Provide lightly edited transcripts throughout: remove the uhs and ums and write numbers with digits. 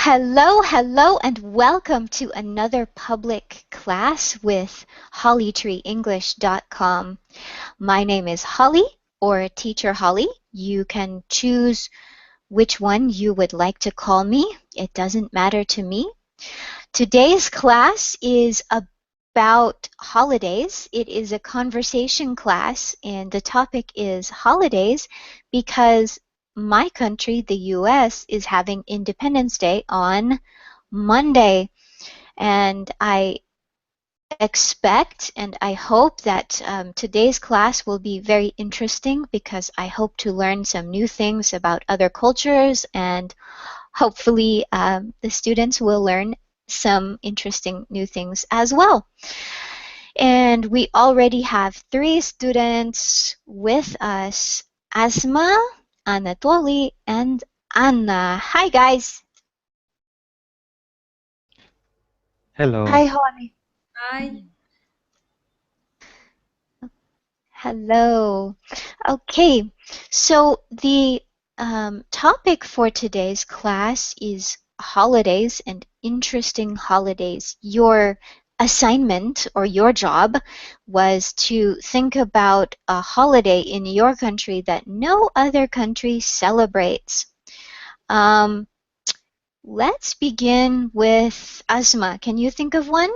Hello, and welcome to another public class with HollyTreeEnglish.com. My name is Holly, or Teacher Holly. You can choose which one you would like to call me. It doesn't matter to me. Today's class is about holidays. It is a conversation class, and the topic is holidays because my country, the US, is having Independence Day on Monday. And I expect and I hope that today's class will be very interesting because I hope to learn some new things about other cultures, and hopefully the students will learn some interesting new things as well. And we already have 3 students with us: Asma, Anatoly, and Anna. Hi guys. Hello. Hi, Holly. Hi. Hello. Okay, so the topic for today's class is holidays and interesting holidays. Your assignment or your job was to think about a holiday in your country that no other country celebrates. Let's begin with Asma. Can you think of one?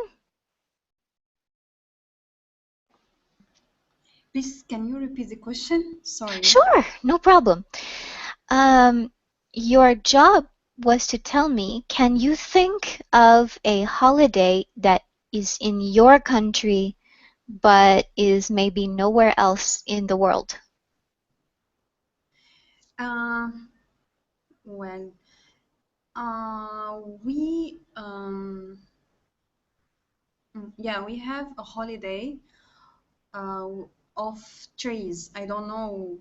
Please, can you repeat the question? Sorry. Sure, no problem. Your job was to tell me, can you think of a holiday that is in your country but is maybe nowhere else in the world? Well, we we have a holiday of trees. I don't know.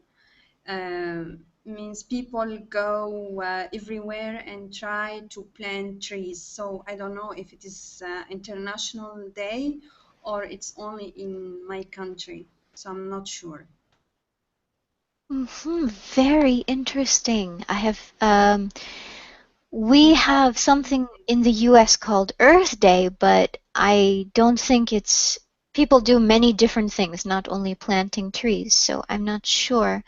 Means people go everywhere and try to plant trees. So I don't know if it is International Day or it's only in my country. So I'm not sure. Very interesting. We have something in the US called Earth Day, but I don't think people do many different things, not only planting trees, so I'm not sure.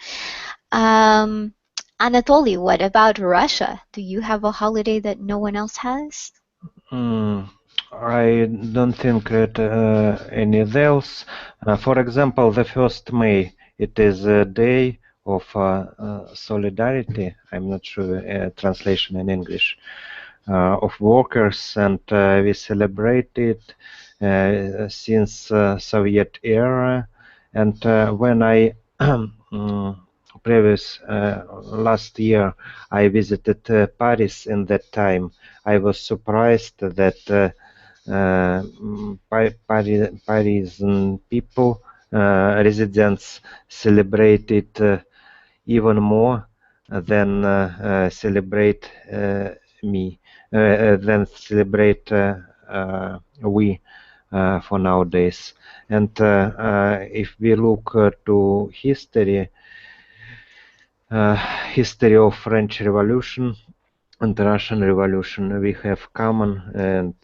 Anatoly, what about Russia? Do you have a holiday that no one else has? I don't think that any else. For example, the 1st May, it is a day of solidarity. I'm not sure translation in English. Of workers, and we celebrate it since Soviet era. And when I last year I visited Paris. In that time I was surprised that Parisian people, residents, celebrated even more than celebrate me, than celebrate we for nowadays. And if we look to history of French Revolution and the Russian Revolution, we have common, and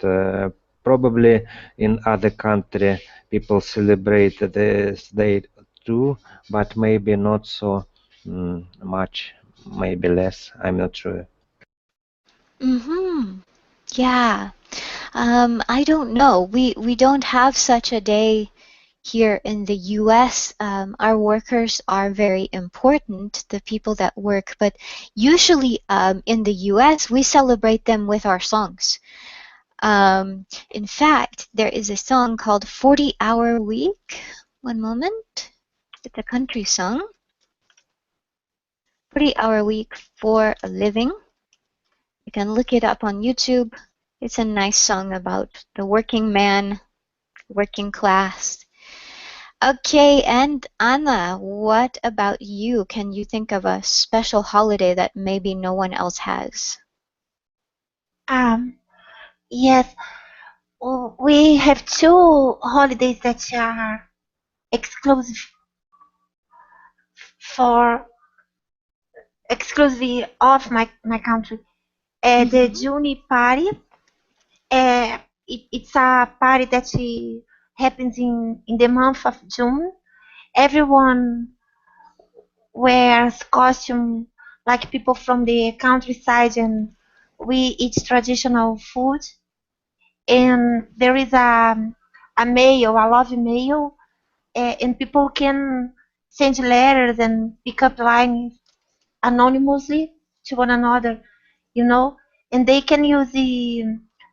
probably in other country people celebrate this day too, but maybe not so much, maybe less. I'm not sure. Yeah. I don't know. We don't have such a day here in the US. Our workers are very important, the people that work, but usually in the US we celebrate them with our songs. In fact, there is a song called 40-Hour Week. One moment. It's a country song. 40-Hour Week for a Living. You can look it up on YouTube. It's a nice song about the working man, working class. Okay, and Anna, what about you? Can you think of a special holiday that maybe no one else has? Yes, we have 2 holidays that are exclusive for exclusively of my country. The June party. It's a party that happens in the month of June. Everyone wears costume like people from the countryside, and we eat traditional food. And there is a mail, a love mail, and people can send letters and pick up lines anonymously to one another, you know, and they can use the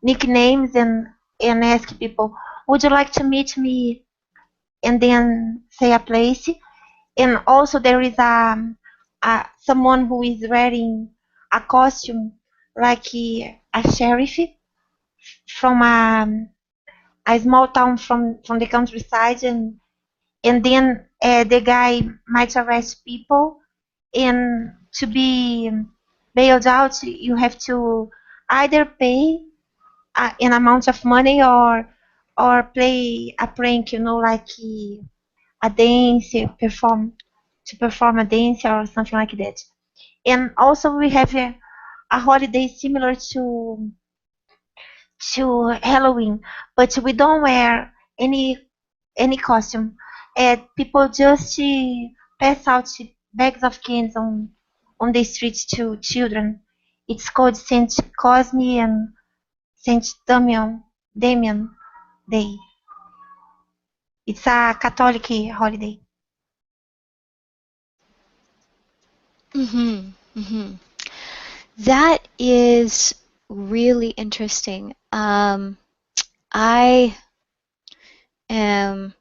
nicknames and ask people, would you like to meet me? And then say a place. And also there is someone who is wearing a costume like a sheriff from a small town from the countryside, and then the guy might arrest people, and to be bailed out you have to either pay an amount of money or play a prank, you know, like a dance, perform a dance or something like that. And also we have a holiday similar to Halloween, but we don't wear any costume. People just pass out bags of candy on the streets to children. It's called Saint Cosme and Saint Damian Day. It's a Catholic holiday. That is really interesting. I am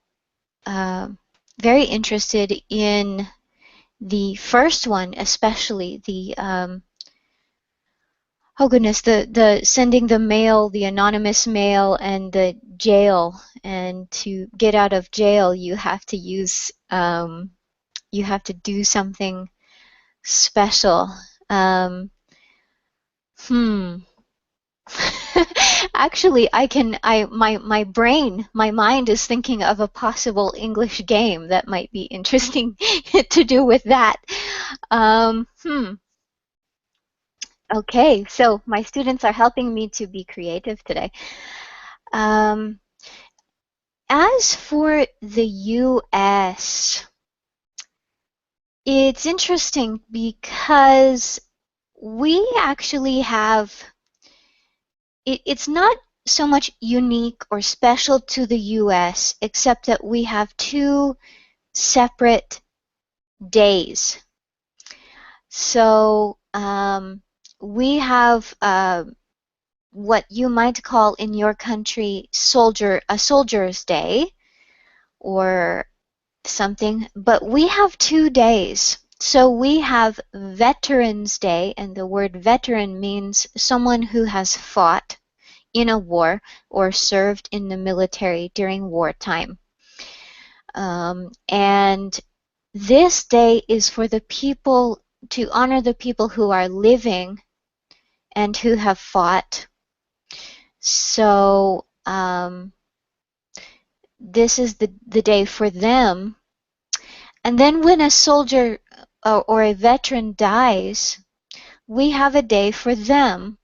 very interested in the first one, especially the oh goodness, the sending the mail, the anonymous mail, and the jail. And to get out of jail, you have to use you have to do something special. Actually, my mind is thinking of a possible English game that might be interesting to do with that. Okay, so my students are helping me to be creative today. As for the US, it's interesting because we actually have, it's not so much unique or special to the US, except that we have two separate days. So we have what you might call in your country a soldier's day or something, but we have 2 days. So we have Veterans Day, and the word veteran means someone who has fought in a war or served in the military during wartime. And this day is for the people, to honor the people who are living and who have fought. So this is the day for them. And then when a soldier or a veteran dies, we have a day for them.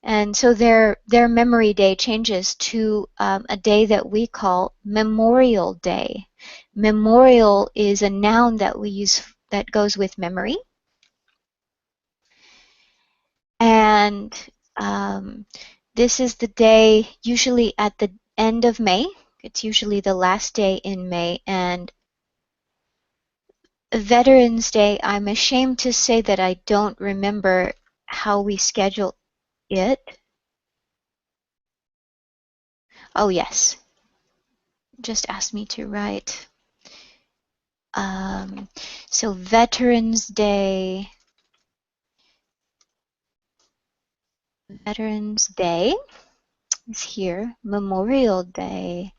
And so their memory day changes to a day that we call Memorial Day. Memorial is a noun that we use that goes with memory. And this is the day usually at the end of May. It's usually the last day in May. And Veterans Day, I'm ashamed to say that I don't remember how we schedule it. Oh, yes. Just asked me to write. So Veterans Day is here. Memorial Day.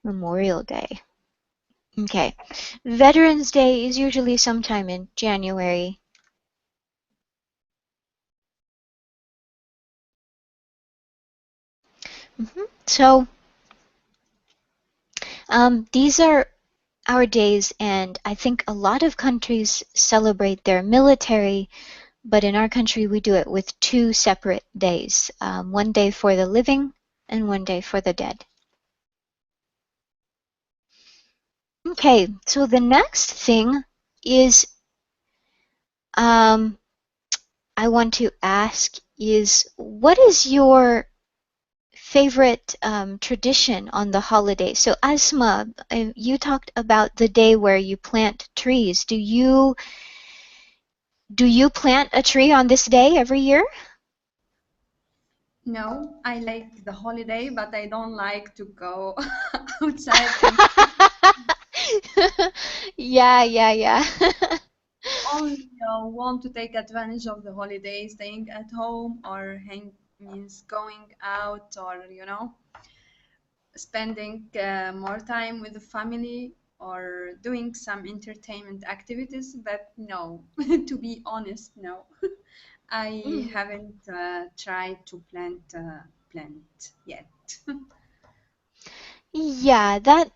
Memorial Day. Okay. Veterans Day is usually sometime in January. So these are our days, and I think a lot of countries celebrate their military, but in our country we do it with 2 separate days, one day for the living and one day for the dead. Okay, so the next thing is I want to ask is, what is your favorite tradition on the holiday? So Asma, you talked about the day where you plant trees. Do you plant a tree on this day every year? No, I like the holiday, but I don't like to go outside and Yeah. only want to take advantage of the holiday, staying at home or means going out or spending more time with the family or doing some entertainment activities. But no, to be honest, no. I Mm. haven't tried to plant yet. Yeah, that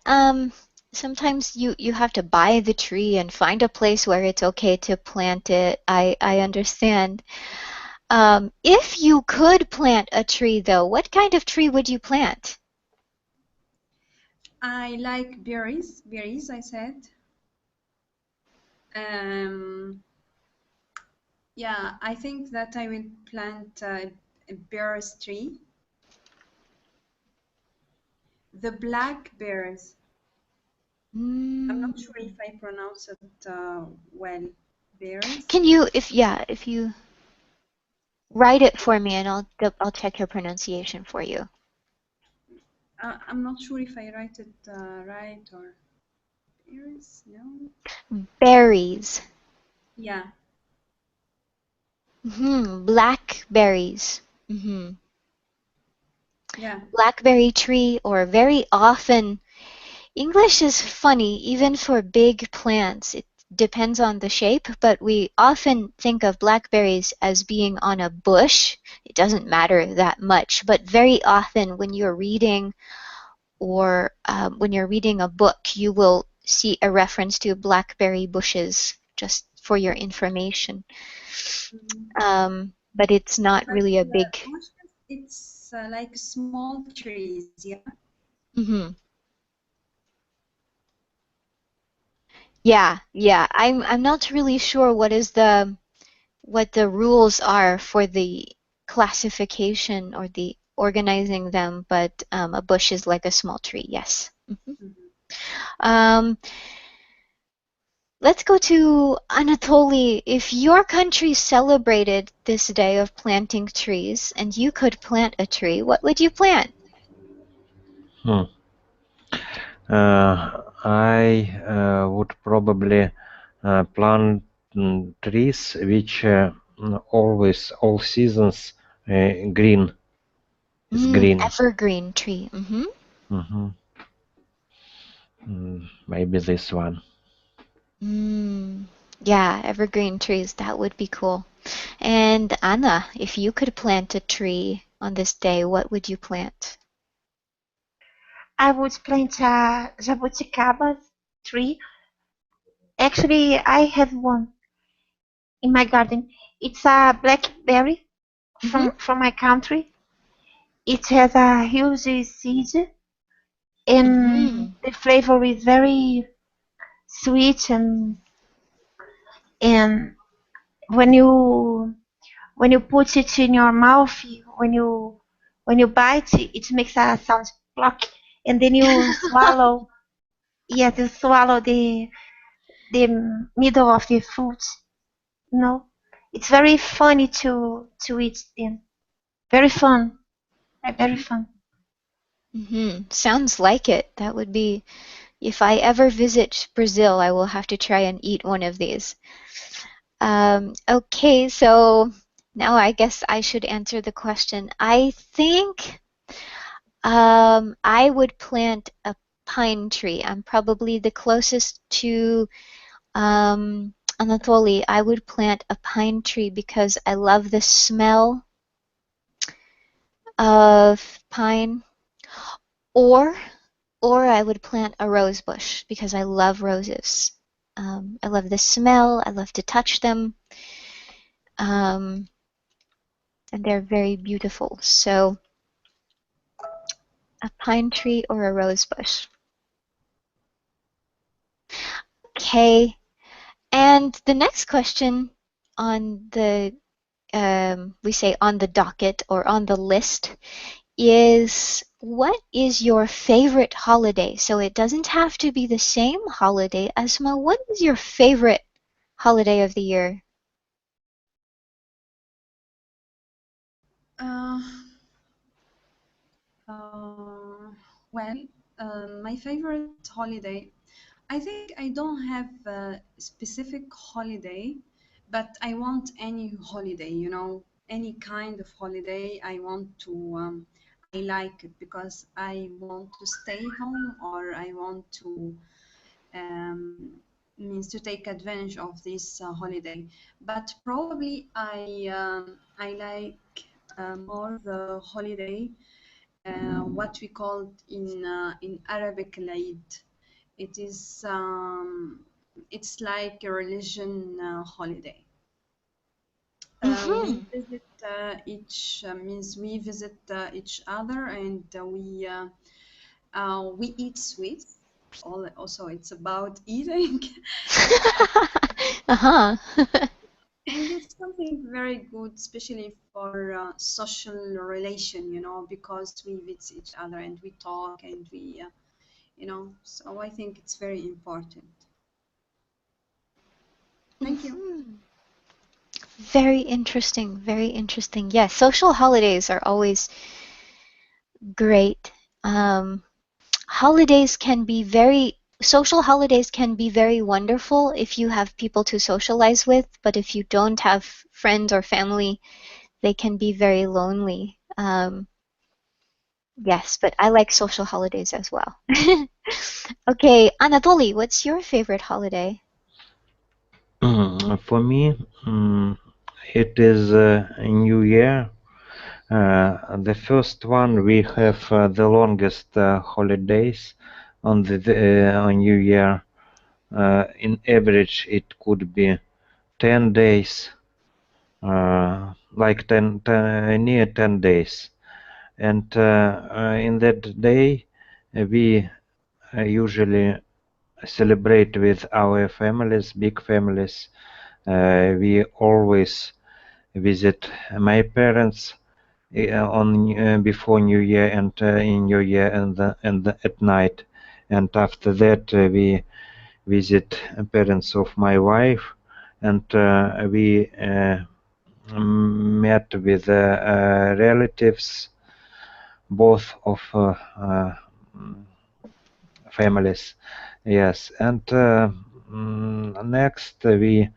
sometimes you have to buy the tree and find a place where it's okay to plant it. I understand. If you could plant a tree though, what kind of tree would you plant? I like berries, I said. Um, yeah, I think that I will plant a berries tree. The black berries. I'm Mm. not sure if I pronounce it well. Berries? Can you, if you write it for me and I'll check your pronunciation for you. I'm not sure if I write it right or berries. No. Berries. Yeah. Blackberries. Yeah. Blackberry tree, or very often, English is funny even for big plants. It depends on the shape, but we often think of blackberries as being on a bush. It doesn't matter that much, but very often when you're reading or when you're reading a book, you will see a reference to blackberry bushes, just for your information. But it's not But really a big. bushes, it's like small trees, yeah? Mhm. Yeah. I'm not really sure what the rules are for the classification or the organizing them, but a bush is like a small tree, yes. Um, let's go to Anatoly. If your country celebrated this day of planting trees and you could plant a tree, what would you plant? I would probably plant trees which always, all seasons, green. Is green. Evergreen tree. Maybe this one. Yeah, evergreen trees, that would be cool. And Anna, if you could plant a tree on this day, what would you plant? I would plant a jabuticaba tree. Actually, I have one in my garden. It's a blackberry from my country. It has a huge seed, and Mm-hmm. the flavor is very sweet, and when you put it in your mouth, when you bite it, it makes a sound pluck, and then you swallow. Yes, you swallow the middle of the fruit. No, it's very funny to eat them. Very fun. Very fun. Sounds like it. That would be, if I ever visit Brazil, I will have to try and eat one of these. Okay, so now I guess I should answer the question. I think I would plant a pine tree. I'm probably the closest to Anatoly. I would plant a pine tree because I love the smell of pine. Or or I would plant a rose bush because I love roses. I love the smell. I love to touch them. And they're very beautiful. So a pine tree or a rose bush. Okay. And the next question on the we say on the docket or on the list is, what is your favorite holiday? So it doesn't have to be the same holiday. Asma, what is your favorite holiday of the year? Uh, well, my favorite holiday, I think I don't have a specific holiday, but I want any holiday, you know, any kind of holiday. I want to, I like it because I want to stay home or I want to, means to take advantage of this holiday. But probably I like more the holiday, what we call in Arabic Eid. It is it's like a religion holiday. We Mm-hmm. visit each means we visit each other, and we eat sweets. Also, it's about eating. Uh-huh. And it's something very good, especially for social relation, you know, because we visit each other and we talk and we, you know, so I think it's very important. Thank you. Mhm. Very interesting, very interesting. Yes, social holidays are always great. Um, holidays can be very, social holidays can be very wonderful if you have people to socialize with, but if you don't have friends or family, they can be very lonely. Yes, but I like social holidays as well. Okay, Anatoly, what's your favorite holiday? For me, it is New Year. The first one, we have the longest holidays on New Year. In average, it could be 10 days, like 10 near 10 days. And in that day, we usually celebrate with our families, big families. We always visit my parents on before New Year and in New Year and at night. And after that, we visit parents of my wife, and we met with relatives, both of families. Yes, and next we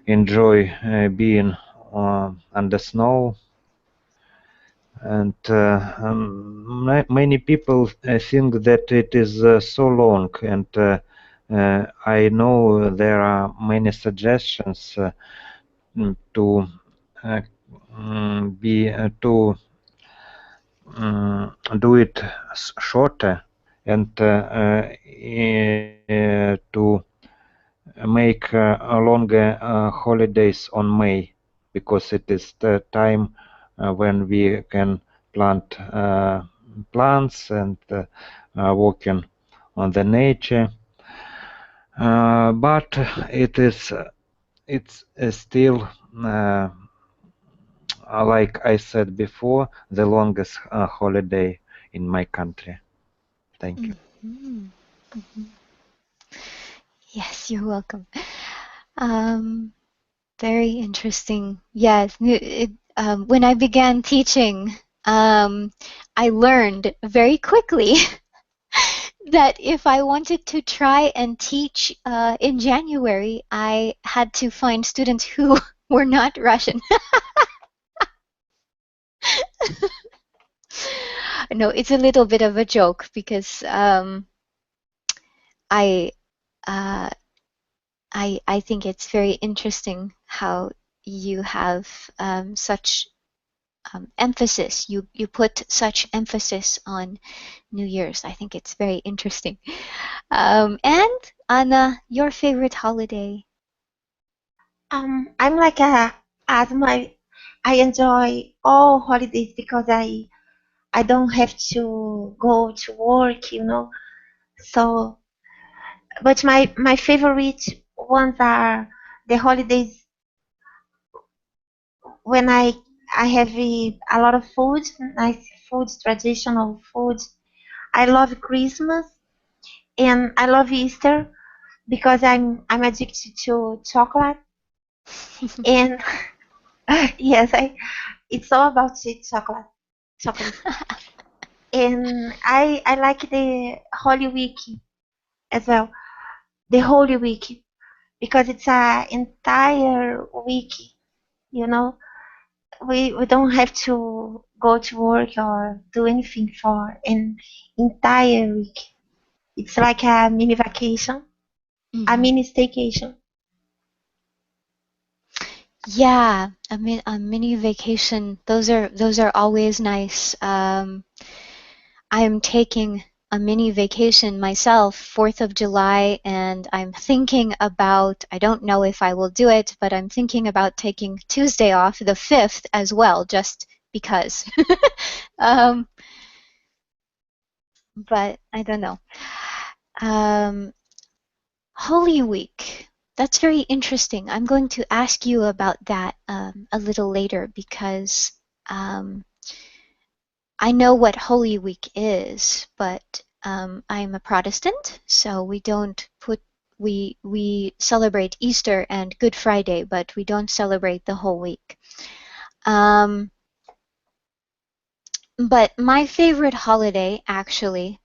enjoy being under snow, and many people think that it is so long, and I know there are many suggestions to be to do it shorter, and to make longer holidays on May, because it is the time when we can plant plants and working on the nature. But it's still like I said before, the longest holiday in my country. Thank you. Mhm. Mhm. Yes, you're welcome. Um, Very interesting. Yes, when I began teaching, I learned very quickly that if I wanted to try and teach in January, I had to find students who were not Russian. No, it's a little bit of a joke because I uh, I think it's very interesting how you have such emphasis. You put such emphasis on New Year's. I think it's very interesting. And Anna, your favorite holiday? I'm like a as my I enjoy all holidays because I don't have to go to work, you know. So, but my favorite ones are the holidays when I have a lot of food, nice food, traditional food. I love Christmas and I love Easter because I'm addicted to chocolate and yes, it's all about the chocolate. And I like the Holy Week as well, the Holy Week because it's a entire week, you know. We don't have to go to work or do anything for an entire week. It's like a mini vacation, a Mhm. mini staycation. Yeah, I mean a mini vacation. Those are always nice. I'm taking a mini vacation myself, 4th of July, and I'm thinking about, I don't know if I will do it, but I'm thinking about taking Tuesday off, the 5th as well, just because. um, but I don't know. Um, Holy Week. That's very interesting. I'm going to ask you about that a little later because um, I know what Holy Week is, but I'm a Protestant, so we celebrate Easter and Good Friday, but we don't celebrate the whole week. Um, but my favorite holiday actually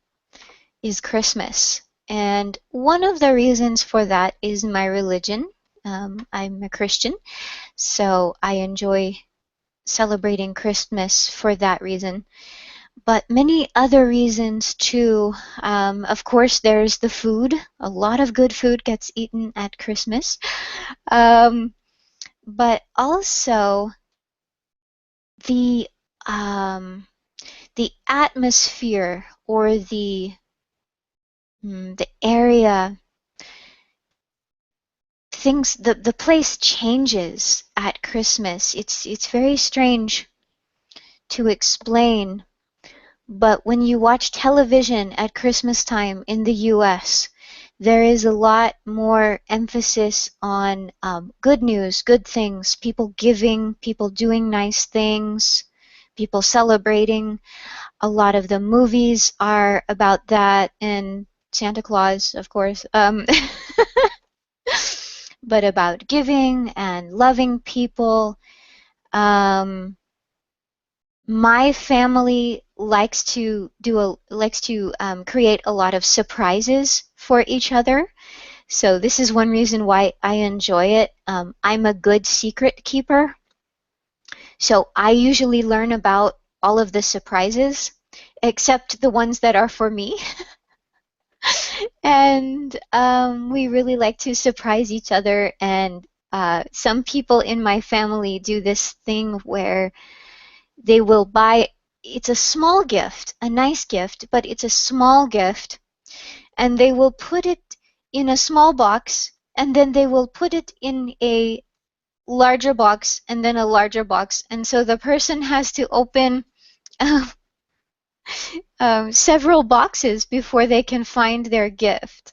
is Christmas. And one of the reasons for that is my religion. I'm a Christian, so I enjoy celebrating Christmas for that reason. But many other reasons too. Of course, there's the food. A lot of good food gets eaten at Christmas. Um, but also the um, the atmosphere or the area, things, the place changes at Christmas. It's very strange to explain, but when you watch television at Christmas time in the US, there is a lot more emphasis on good news, good things, people giving, people doing nice things, people celebrating. A lot of the movies are about that, and Santa Claus, of course, but about giving and loving people. Um, my family likes to create a lot of surprises for each other. So this is one reason why I enjoy it. I'm a good secret keeper, so I usually learn about all of the surprises, except the ones that are for me. And we really like to surprise each other. And some people in my family do this thing where they will buy, it's a small gift, a nice gift, but it's a small gift, and they will put it in a small box, and then they will put it in a larger box, and then a larger box. And so the person has to open several boxes before they can find their gift.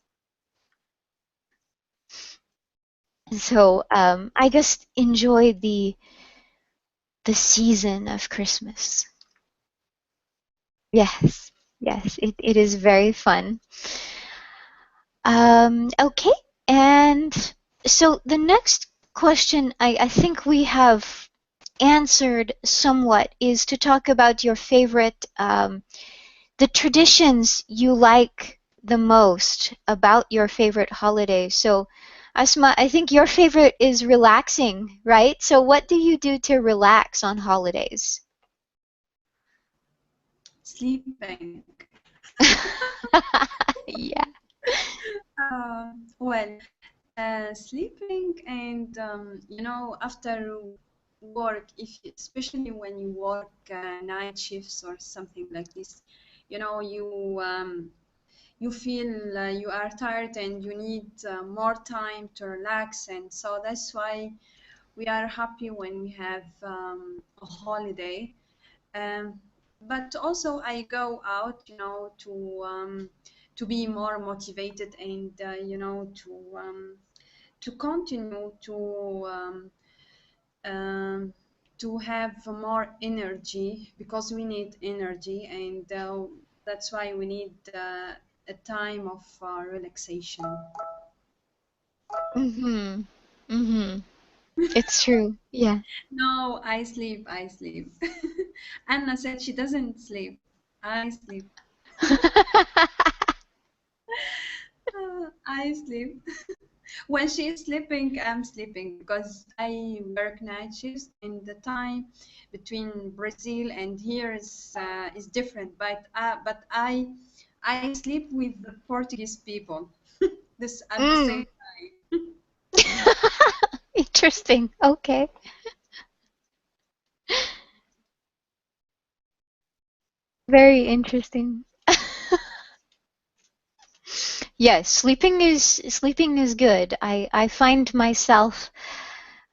So I just enjoy the season of Christmas. Yes, yes, it is very fun. Okay, and so the next question I think we have answered somewhat is to talk about your favorite, the traditions you like the most about your favorite holiday. So, Asma, I think your favorite is relaxing, right? So what do you do to relax on holidays? Sleeping. Yeah. Well, sleeping and after work, especially when you work night shifts or something like this, you feel you are tired and you need more time to relax, and so that's why we are happy when we have a holiday. Um, but also I go out, to be more motivated and to continue to have more energy, because we need energy, and that's why we need a time of relaxation. Mm-hmm. Mm-hmm. It's true. Yeah. No, I sleep, I sleep. Anna said she doesn't sleep. I sleep. I sleep. When she's sleeping, I'm sleeping, because I work night shifts, and the time between Brazil and here is different. But I sleep with the Portuguese people. This at the same Mm. time. Interesting. Okay. Very interesting. Yes, sleeping is good. I find myself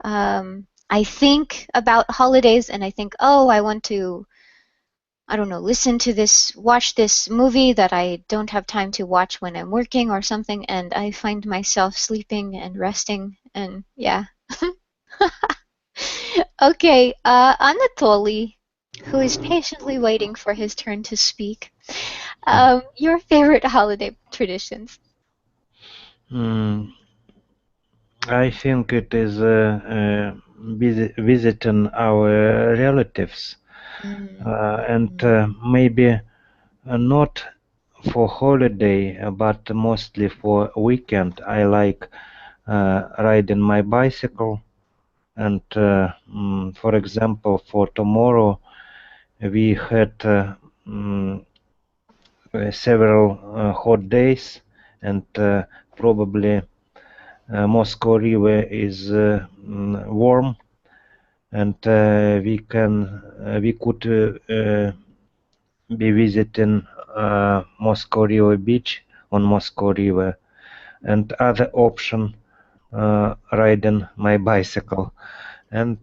I think about holidays and I think, oh, I want to, I don't know, watch this movie that I don't have time to watch when I'm working or something, and I find myself sleeping and resting, and yeah. Okay, Anatoly, who is patiently waiting for his turn to speak. Your favorite holiday traditions? Mm, I think it is visiting our relatives, Mm. and maybe not for holiday, but mostly for weekend. I like riding my bicycle, and for example, for tomorrow we had mm, several hot days, and probably Moscow River is warm, and we could be visiting Moscow River beach on Moscow River, and other option riding my bicycle. And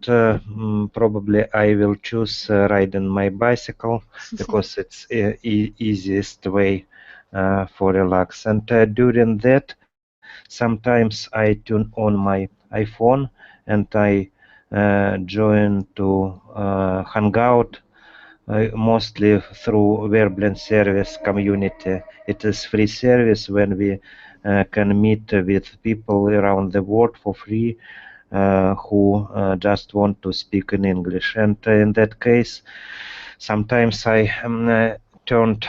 probably I will choose riding my bicycle because it's easiest way for relax. And during that, sometimes I tune on my iPhone and I join to Hangout, mostly through Verblend service community. It is free service when we can meet with people around the world for free who just want to speak in English. And in that case, sometimes I turned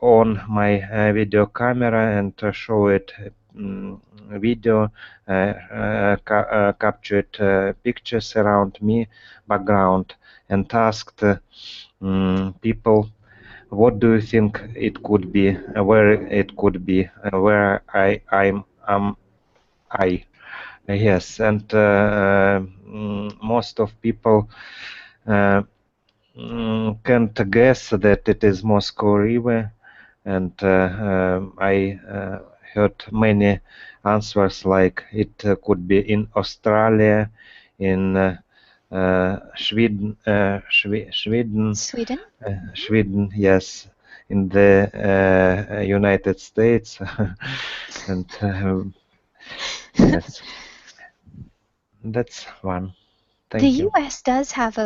on my video camera and show it video, captured pictures around me, background, and asked people, what do you think it could be, where it could be, where am I? Yes, and most of people uh, can't guess that it is Moscow River, and I heard many answers like it could be in Australia, in Sweden, Sweden? Sweden, yes, in the United States, and yes, that's one. The Thank you. U.S. does have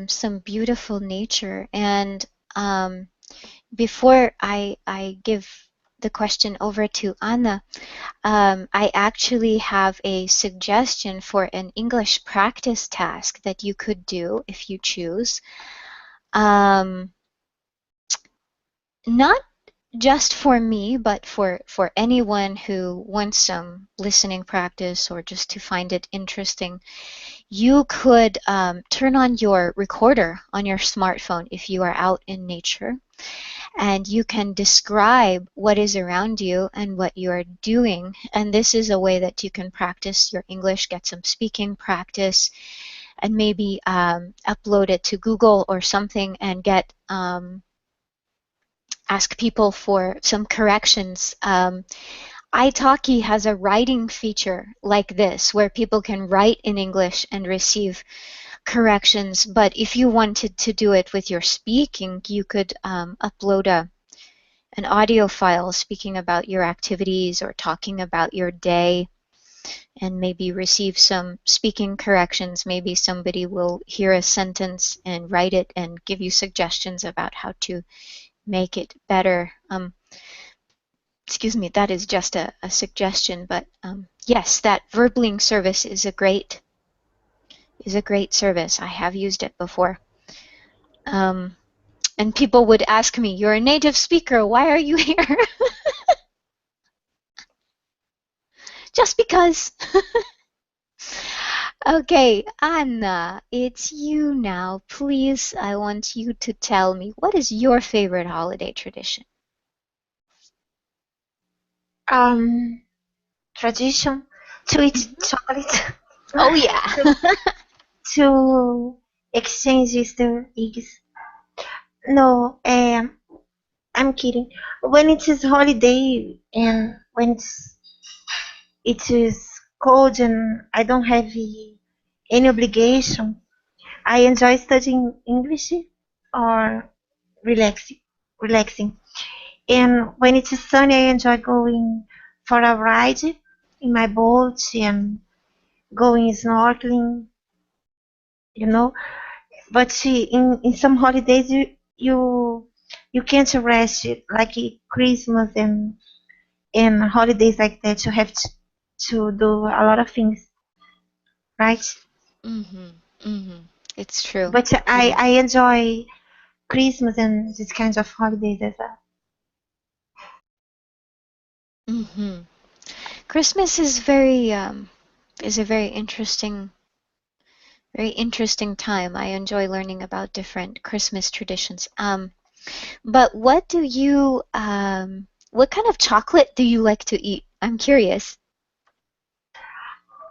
some beautiful nature, and um, before I give the question over to Anna, I actually have a suggestion for an English practice task that you could do if you choose. Um, not just for me, but for anyone who wants some listening practice or just to find it interesting. You could turn on your recorder on your smartphone if you are out in nature, and you can describe what is around you and what you are doing. And this is a way that you can practice your English, get some speaking practice, and maybe upload it to Google or something and get ask people for some corrections. italki has a writing feature like this where people can write in English and receive corrections, but if you wanted to do it with your speaking, you could upload an audio file speaking about your activities or talking about your day and maybe receive some speaking corrections. Maybe somebody will hear a sentence and write it and give you suggestions about how to make it better. Excuse me, that is just a suggestion, but yes, that Verbling service is a great service. I have used it before. And people would ask me, "You're a native speaker, why are you here?" Just because. Okay, Anna, it's you now. Please, I want you to tell me, what is your favorite holiday tradition? Tradition to eat chocolate. Oh yeah. To exchange Easter eggs. No, I'm kidding. When it is holiday and when it is cold and I don't have any obligation, I enjoy studying English or relaxing. And when it is sunny, I enjoy going for a ride in my boat and going snorkeling, you know. But in some holidays, you can't rest like Christmas and holidays like that. You have to do a lot of things, right? It's true. But I enjoy Christmas and these kinds of holidays as well. Christmas is a very interesting time. I enjoy learning about different Christmas traditions. But what do you what kind of chocolate do you like to eat? I'm curious.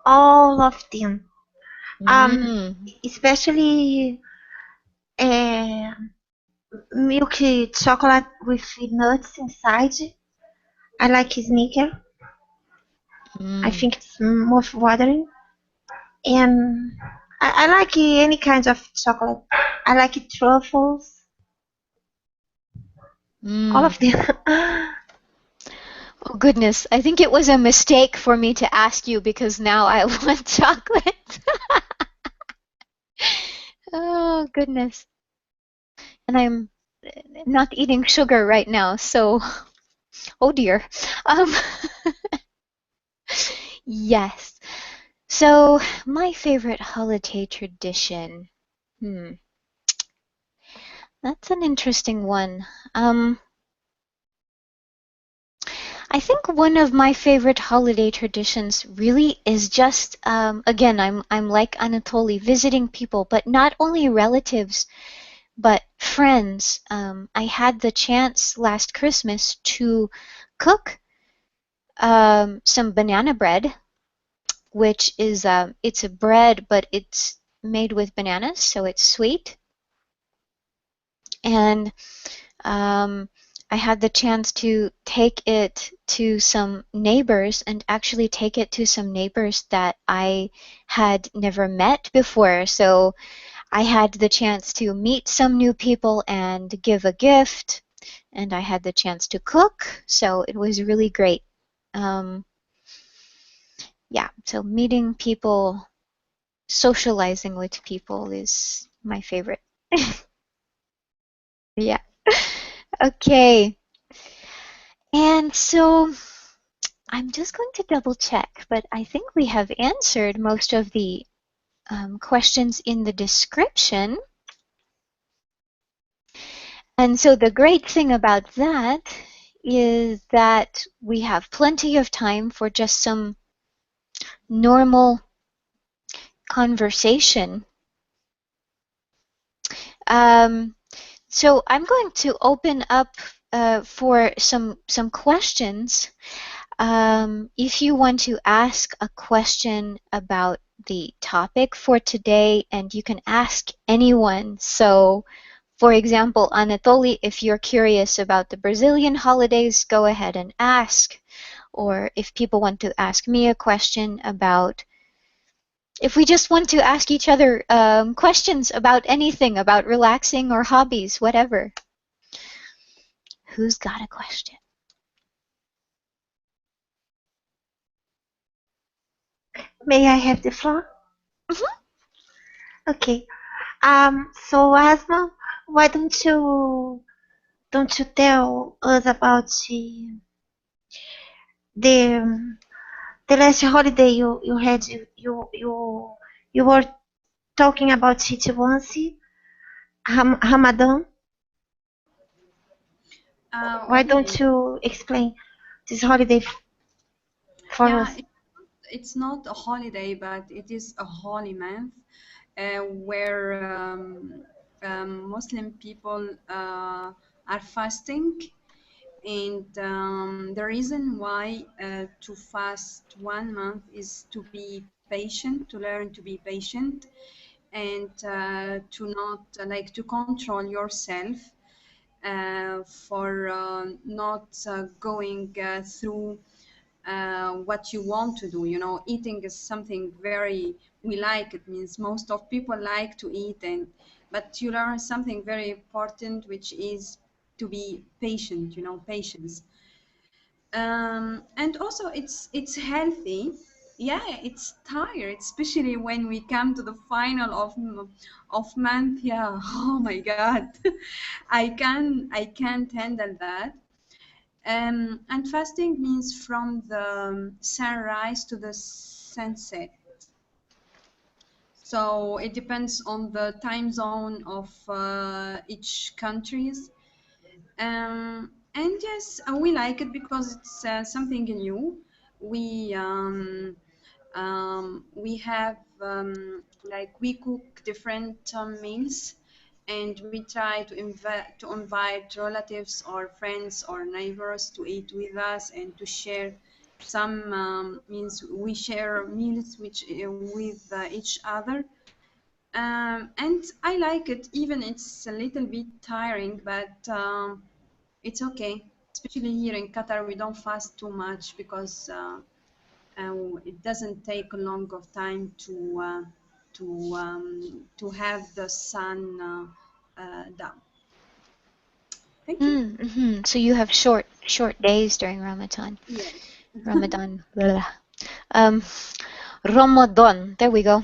All of them. Especially milky chocolate with nuts inside. I like Snicker. I think it's mouth watering. And I like any kind of chocolate. I like truffles. All of them. Oh goodness, I think it was a mistake for me to ask you because now I want chocolate. Oh goodness. And I'm not eating sugar right now, so oh dear. Yes. So my favorite holiday tradition. That's an interesting one. I think one of my favorite holiday traditions really is just again, I'm like Anatoly, visiting people, but not only relatives, but friends. I had the chance last Christmas to cook some banana bread, which is it's a bread, but it's made with bananas, so it's sweet. And I had the chance to take it to some neighbors and actually take it to some neighbors that I had never met before. So I had the chance to meet some new people and give a gift, and I had the chance to cook, so it was really great. Yeah, so meeting people, socializing with people is my favorite. Yeah. Okay. And so I'm just going to double check, but I think we have answered most of the questions in the description. And so the great thing about that is that we have plenty of time for just some normal conversation. So I'm going to open up for some questions. If you want to ask a question about the topic for today, and you can ask anyone. So, for example, Anatoly, if you're curious about the Brazilian holidays, go ahead and ask. Or if people want to ask me a question about, if we just want to ask each other questions about anything, about relaxing or hobbies, whatever. Who's got a question? May I have the floor? Mhm. Okay. So Asma, why don't you tell us about the the last holiday you had you were talking about it once, Ramadan. Why don't Okay. you explain this holiday for Yeah, us? it's not a holiday, but it is a holy month where Muslim people are fasting. And the reason why to fast 1 month is to be patient, to learn to be patient, and to not like to control yourself for not going through what you want to do. You know, eating is something very we like. It means most of people like to eat, and but you learn something very important, which is to be patient. You know, patience. And also it's healthy. Yeah, it's tired, especially when we come to the final of month. Yeah, oh my god, I can't handle that. And fasting means from the sunrise to the sunset. So it depends on the time zone of each countries. And yes, we like it because it's something new. We we have like we cook different meals, and we try to invite relatives or friends or neighbors to eat with us and to share some means we share meals which with each other. And I like it, even it's a little bit tiring, but it's okay. Especially here in Qatar, we don't fast too much because it doesn't take a long of time to have the sun down. Thank you. Mm-hmm. So you have short days during Ramadan. Yes. Ramadan. Blah. Um, Ramadan. There we go.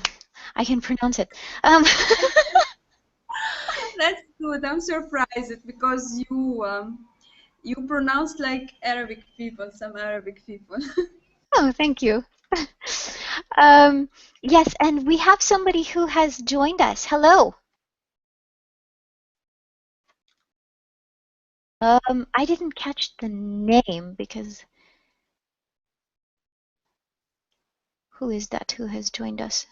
I can pronounce it. That's good. I'm surprised because you pronounce like Arabic people, some Arabic people. Oh, thank you. Um, yes, and we have somebody who has joined us. Hello. I didn't catch the name because who is that who has joined us?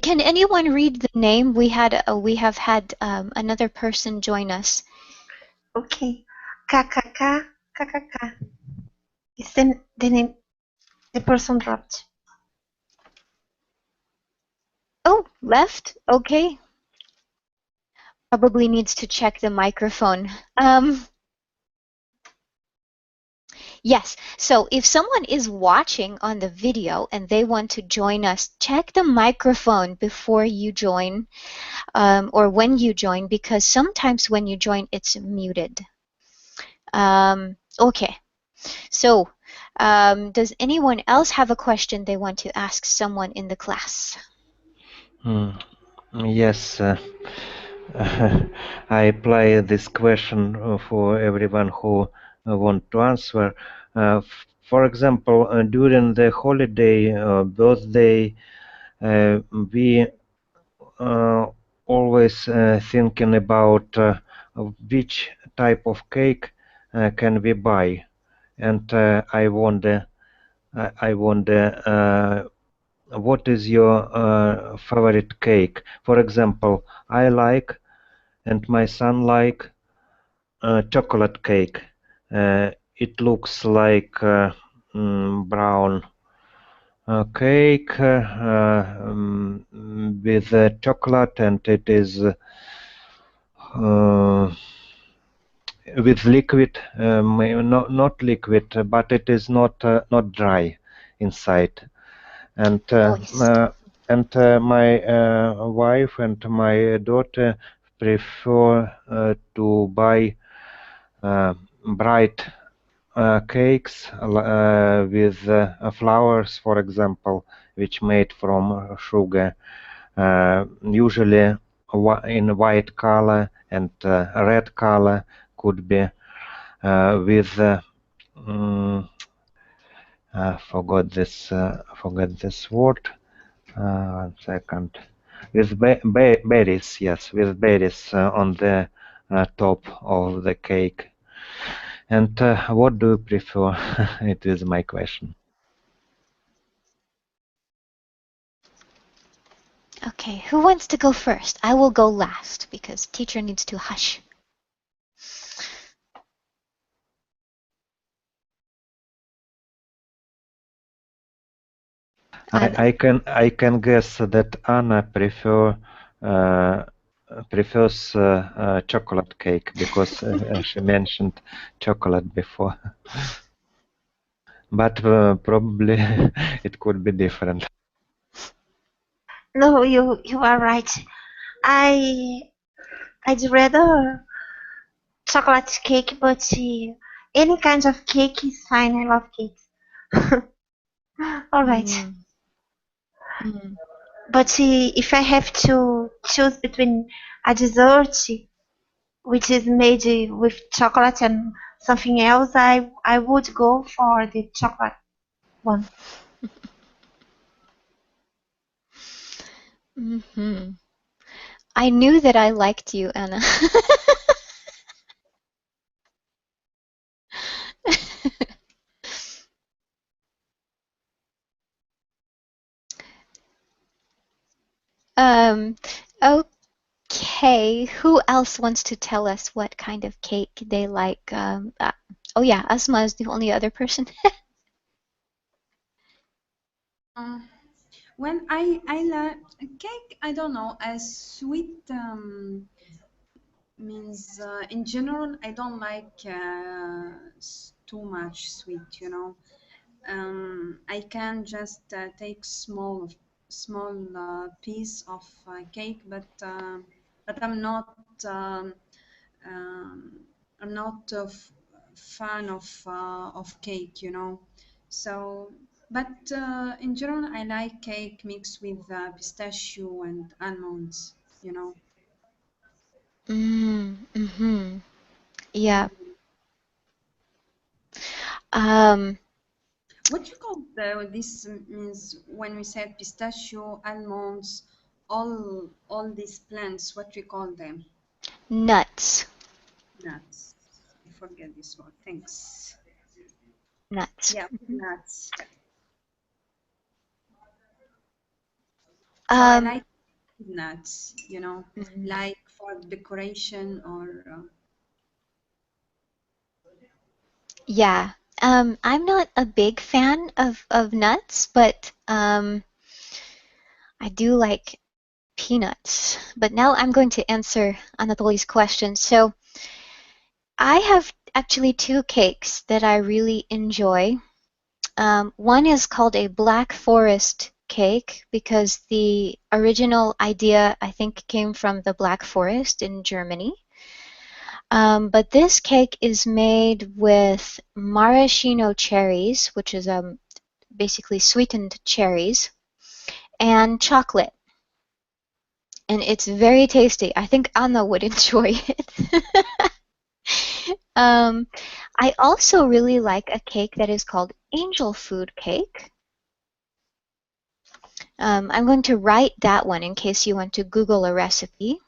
Can anyone read the name? We have had another person join us. Okay. KKK, KKK. Is the name the person dropped? Oh, left? Okay. Probably needs to check the microphone. Yes, so if someone is watching on the video and they want to join us, check the microphone before you join or when you join, because sometimes when you join, it's muted. Okay, so does anyone else have a question they want to ask someone in the class? Yes, I apply this question for everyone who want to answer. For example, during the holiday, birthday, we always thinking about which type of cake can we buy, and I wonder what is your favorite cake? For example, I like and my son like chocolate cake. It looks like brown cake with chocolate, and it is with liquid, not liquid, but it is not dry inside. And Moist. my wife and my daughter prefer to buy bright cakes with flowers, for example, which made from sugar, usually in white color and red color, could be with forgot this word. 1 second. With berries, yes, with berries on the top of the cake. And what do you prefer? It is my question. Okay, who wants to go first? I will go last because teacher needs to hush. I can guess that Anna prefers chocolate cake because she mentioned chocolate before. But probably it could be different. No, you are right. I'd rather chocolate cake, but any kind of cake is fine. I love cakes. All right. But if I have to choose between a dessert which is made with chocolate and something else, I would go for the chocolate one. I knew that I liked you, Anna. Okay, who else wants to tell us what kind of cake they like? Oh yeah, Asma is the only other person. When I like cake, I don't know, as sweet means in general I don't like too much sweet, you know. I can just take small piece of cake, but um, um, I'm not a fan of cake, you know. So, but in general, I like cake mixed with pistachio and almonds, you know. Yeah. Um, What you call this means when we said pistachio, almonds, all these plants, what we call them? nuts. Nuts. I forget this word. Thanks. Nuts. Yeah, nuts. So I Um, like nuts, you know, like for decoration or. yeah. I'm not a big fan of nuts, but I do like peanuts. But now I'm going to answer Anatoly's question. So I have actually two cakes that I really enjoy. One is called a Black Forest cake because the original idea, I think, came from the Black Forest in Germany. But this cake is made with maraschino cherries, which is basically sweetened cherries, and chocolate. And it's very tasty. I think Anna would enjoy it. I also really like a cake that is called angel food cake. I'm going to write that one in case you want to Google a recipe.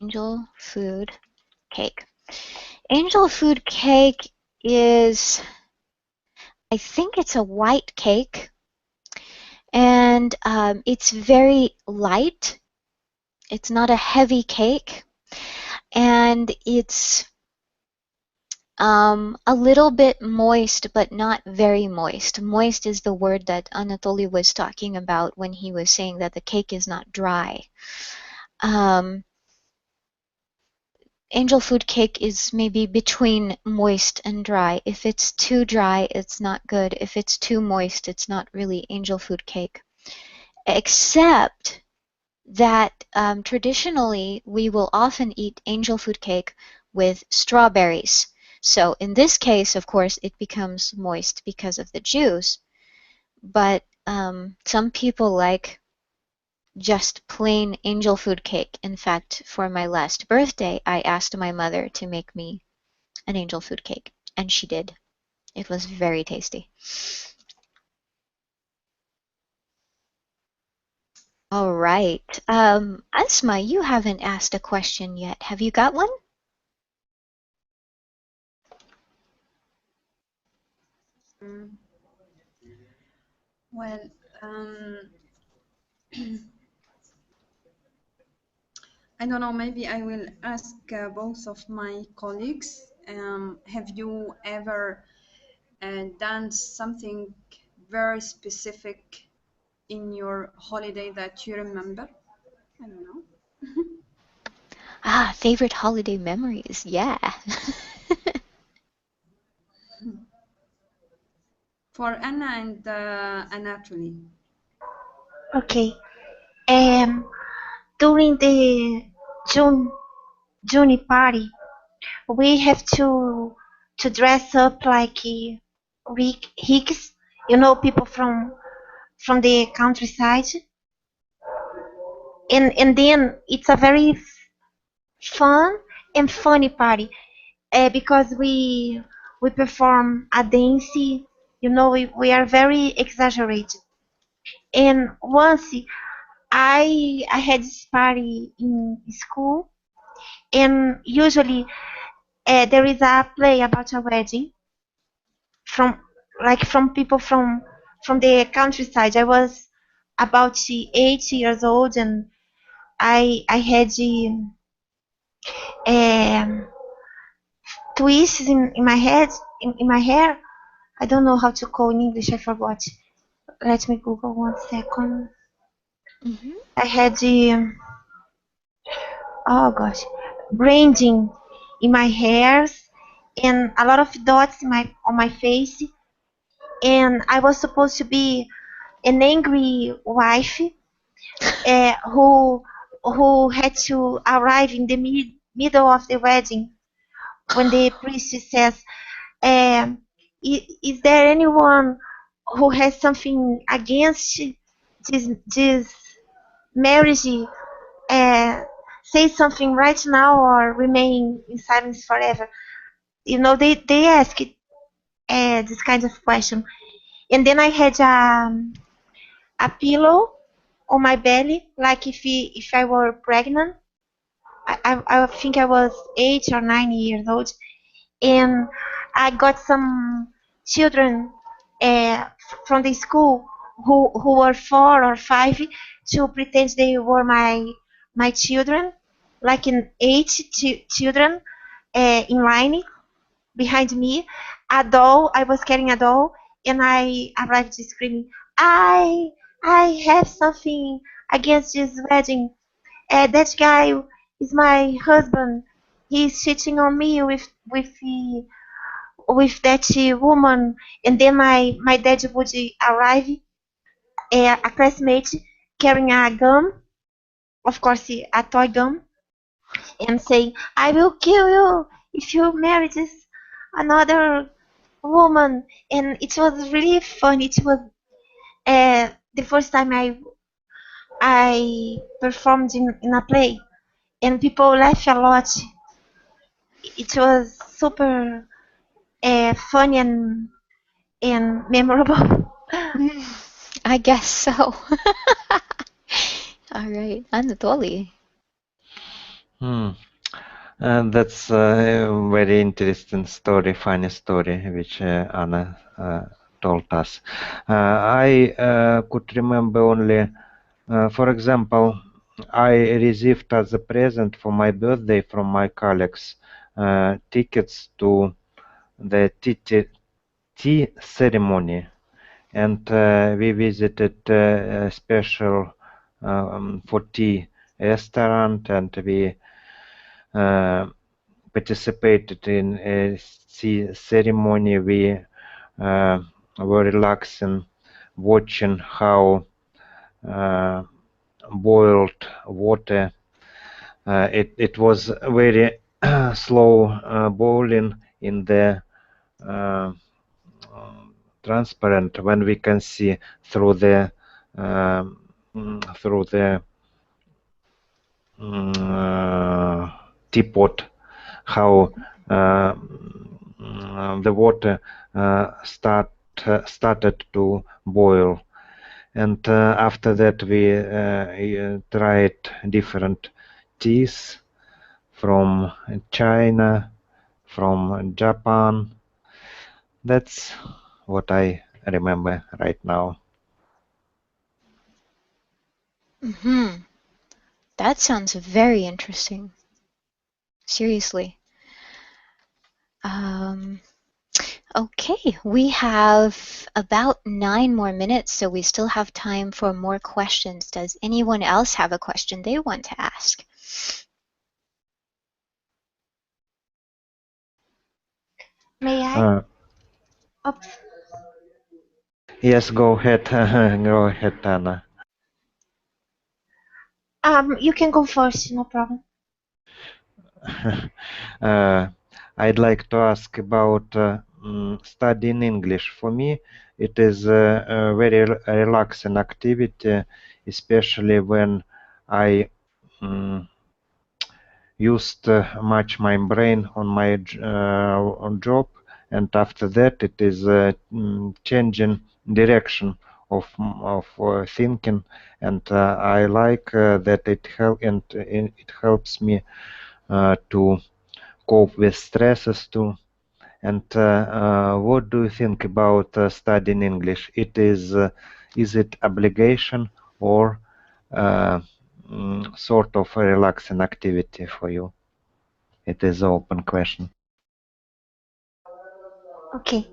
Angel food cake. Angel food cake is, I think it's a white cake, and it's very light. It's not a heavy cake, and it's A little bit moist, but not very moist. Moist is the word that Anatoly was talking about when he was saying that the cake is not dry. Angel food cake is maybe between moist and dry. If it's too dry, it's not good. If it's too moist, it's not really angel food cake. Except that traditionally we will often eat angel food cake with strawberries. So in this case, of course, it becomes moist because of the juice. But some people like just plain angel food cake. In fact, for my last birthday, I asked my mother to make me an angel food cake, and she did. It was very tasty. All right. Asma, you haven't asked a question yet. Have you got one? Well, I don't know, maybe I will ask both of my colleagues. Have you ever done something very specific in your holiday that you remember? I don't know. Favorite holiday memories. Yeah. For Anna and Anatoly. Okay. During the June party, we have to dress up like Hicks, people from the countryside, and then it's a very fun and funny party because we perform a dance. We are very exaggerated. And once I had this party in school, and usually there is a play about a wedding from people from the countryside. I was about 8 years old, and I had um, twists in my head, in my hair. I don't know how to call in English. I forgot. Let me Google 1 second. Mm-hmm. I had oh gosh, branding in my hairs and a lot of dots on my face, and I was supposed to be an angry wife who had to arrive in the middle of the wedding when the priest says, is there anyone who has something against this marriage? Say something right now or remain in silence forever. They ask this kind of question. And then I had a pillow on my belly, like if I were pregnant. I think I was 8 or 9 years old, and I got some children from the school who were 4 or 5 to pretend they were my children, like in 8 children in line behind me. I was carrying a doll, and I arrived screaming, I I have something against this wedding. That guy is my husband. He's cheating on me with that woman. And then my dad would arrive, a classmate carrying a gun, of course, a toy gun, and saying, I will kill you if you marry this another woman. And it was really fun. It was the first time I performed in a play, and people laughed a lot. It was super funny and memorable. I guess so. All right, Anatoly. And that's a very interesting story, funny story, which Anna told us. I could remember only, for example, I received as a present for my birthday from my colleagues tickets to the tea ceremony, and we visited a special for tea restaurant, and we participated in a tea ceremony. We were relaxing, watching how boiled water. It was very slow boiling in the uh, transparent, when we can see through the through the teapot how the water started to boil. And after that we tried different teas from China, from Japan. That's what I remember right now. Mm-hmm. That sounds very interesting. Seriously. Okay, we have about 9 more minutes, so we still have time for more questions. Does anyone else have a question they want to ask? May I? Oops. Yes, go ahead. Go ahead, Anna. You can go first, no problem. I'd like to ask about studying English. For me, it is a very relaxing activity, especially when I used much my brain on my on job, and after that it is changing direction of thinking, and I like that it helps me to cope with stresses too. And what do you think about studying English? Is it obligation or uh, sort of a relaxing activity for you? It is an open question. Okay.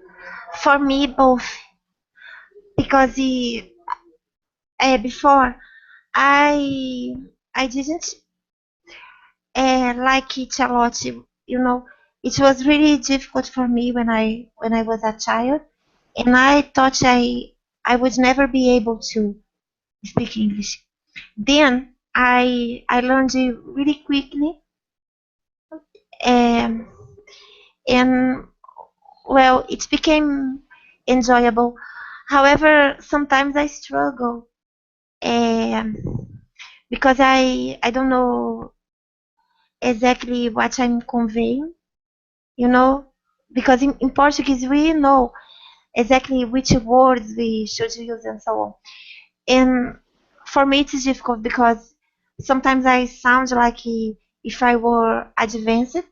For me, both. Because before I I didn't like it a lot. You know, it was really difficult for me when I was a child, and I thought I would never be able to speak English. Then I learned it really quickly, um, and well, it became enjoyable. However, sometimes I struggle, um, because I don't know exactly what I'm conveying, you know, because in Portuguese we know exactly which words we should use and so on. And for me it's difficult because sometimes I sound like if I were advanced,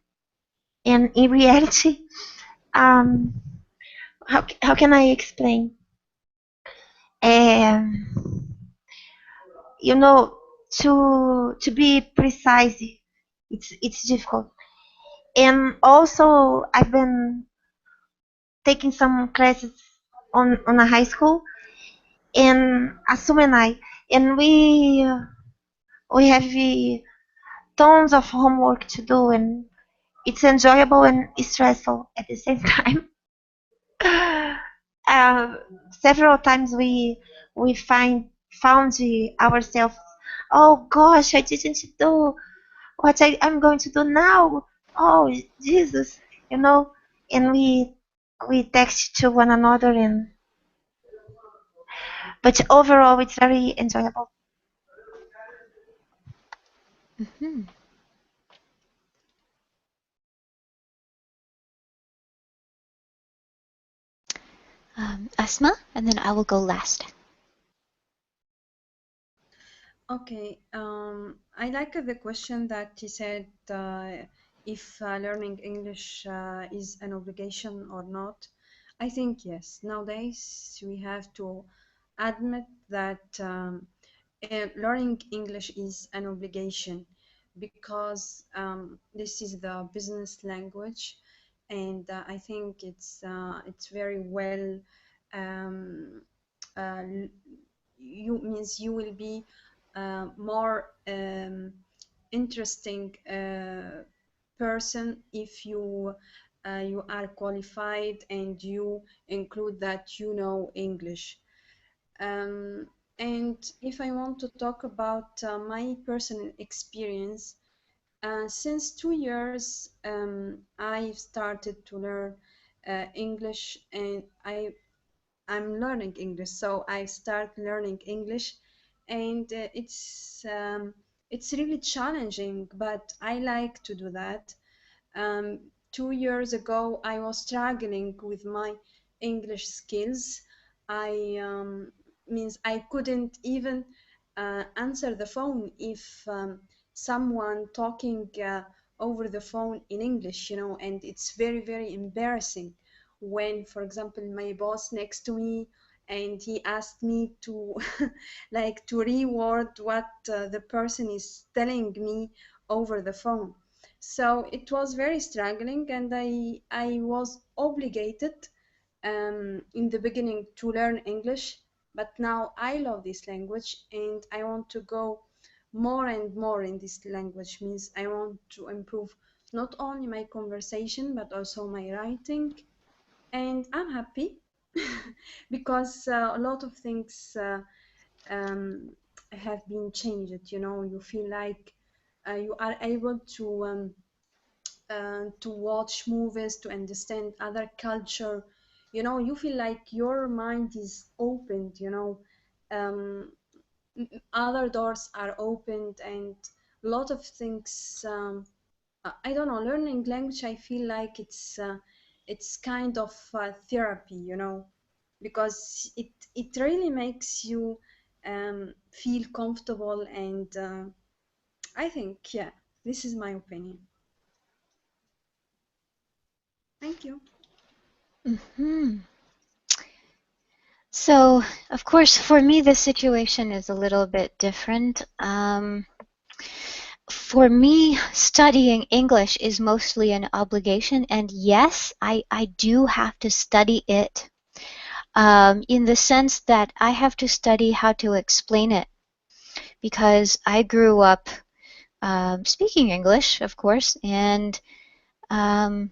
and in reality, um, how can I explain? Um, you know, to be precise, it's difficult. And also I've been taking some classes on a high school in Asumenai, and we have tons of homework to do, and it's enjoyable and stressful at the same time. uh, Several times we found ourselves, oh gosh, I didn't do what I'm going to do now. Oh Jesus, you know, and we text to one another, and but overall it's very enjoyable. Mm-hmm. Asma, and then I will go last. Okay, I like the question that he said if learning English is an obligation or not. I think yes. Nowadays, we have to admit that learning English is an obligation because this is the business language, and I think it's very well. Um, you will be more interesting person if you are qualified and you include that you know English. Um, and if I want to talk about my personal experience, since 2 years, I've started to learn English, and I'm learning English. So I start learning English, and it's really challenging, but I like to do that. 2 years ago, I was struggling with my English skills. I means I couldn't even answer the phone if someone talking over the phone in English, and it's very, very embarrassing when, for example, my boss next to me and he asked me to like to reword what the person is telling me over the phone. So it was very struggling, and I was obligated in the beginning to learn English, but now I love this language and I want to go more and more in this language. Means I want to improve not only my conversation but also my writing, and I'm happy because a lot of things um, have been changed. You feel like you are able to watch movies, to understand other culture. You feel like your mind is opened. Um, Other doors are opened, and a lot of things. I don't know. Learning language, I feel like it's kind of therapy. Because it really makes you feel comfortable, and I think, yeah, this is my opinion. Thank you. Hmm. So, of course, for me, the situation is a little bit different. For me, studying English is mostly an obligation, and yes, I do have to study it, in the sense that I have to study how to explain it, because I grew up speaking English, of course, and um,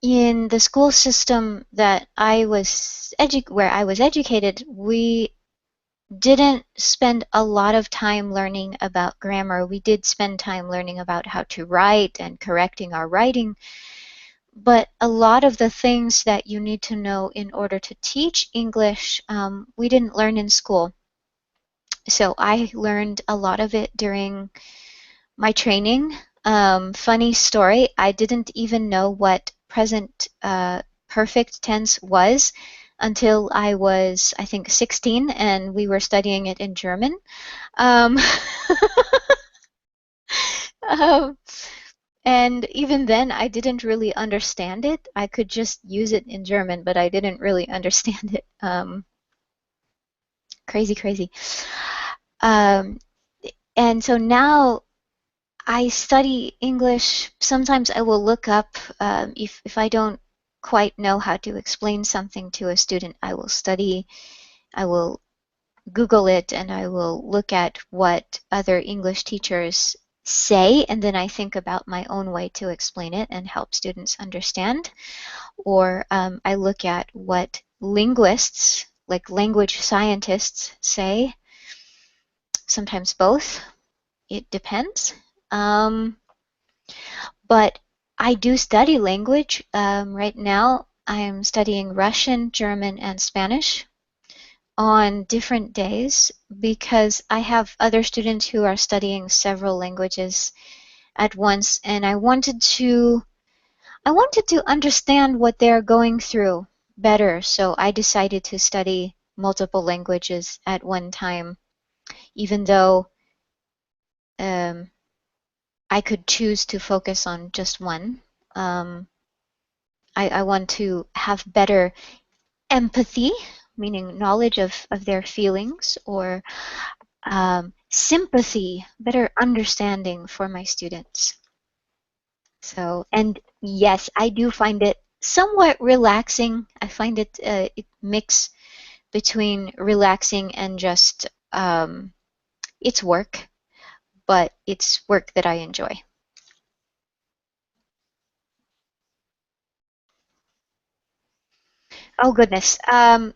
in the school system that where I was educated, we didn't spend a lot of time learning about grammar. We did spend time learning about how to write and correcting our writing, but a lot of the things that you need to know in order to teach English, we didn't learn in school. So I learned a lot of it during my training. Funny story, I didn't even know what present perfect tense was until I was, I think, 16, and we were studying it in German. Um, um, and even then, I didn't really understand it. I could just use it in German, but I didn't really understand it. Crazy, crazy. Um, and so now I study English. Sometimes I will look up, if I don't quite know how to explain something to a student, I will Google it, and I will look at what other English teachers say, and then I think about my own way to explain it and help students understand. Or I look at what linguists, like language scientists, say. Sometimes both. It depends. But I do study language. Right now, I'm studying Russian, German, and Spanish on different days because I have other students who are studying several languages at once, and I wanted to understand what they're going through better, so I decided to study multiple languages at one time, even though um, I could choose to focus on just one. Um, I want to have better empathy, meaning knowledge of their feelings, or sympathy, better understanding for my students. So, and yes, I do find it somewhat relaxing. I find it it mix between relaxing and just it's work, but it's work that I enjoy. Oh goodness.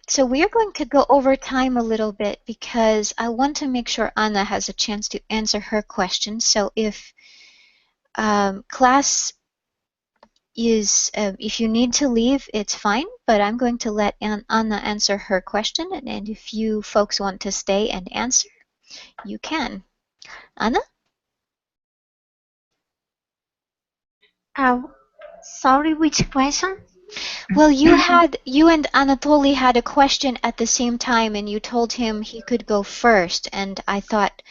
So we are going to go over time a little bit because I want to make sure Anna has a chance to answer her question. So if class is, if you need to leave, it's fine, but I'm going to let Anna answer her question, and if you folks want to stay and answer, you can. Anna? Sorry, which question? Well, you and Anatoly had a question at the same time, and you told him he could go first, and I thought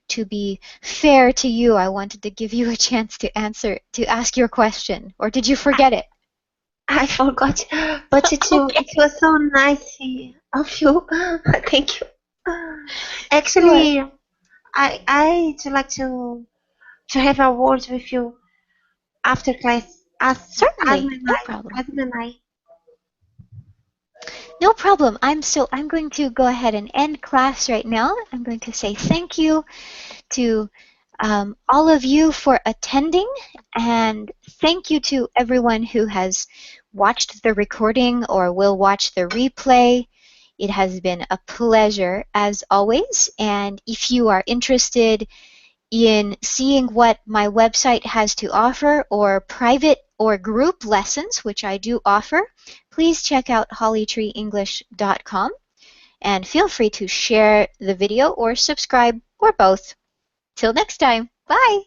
to be fair to you, I wanted to give you a chance to ask your question. Or did you forget it? I forgot, but it was so nice of you. Thank you. Actually, Sure. I'd like to have a word with you after class. Certainly, no problem. No problem. I'm going to go ahead and end class right now. I'm going to say thank you to all of you for attending, and thank you to everyone who has watched the recording or will watch the replay. It has been a pleasure as always, and if you are interested in seeing what my website has to offer or private or group lessons, which I do offer, please check out hollytreeenglish.com and feel free to share the video or subscribe or both. Till next time, bye!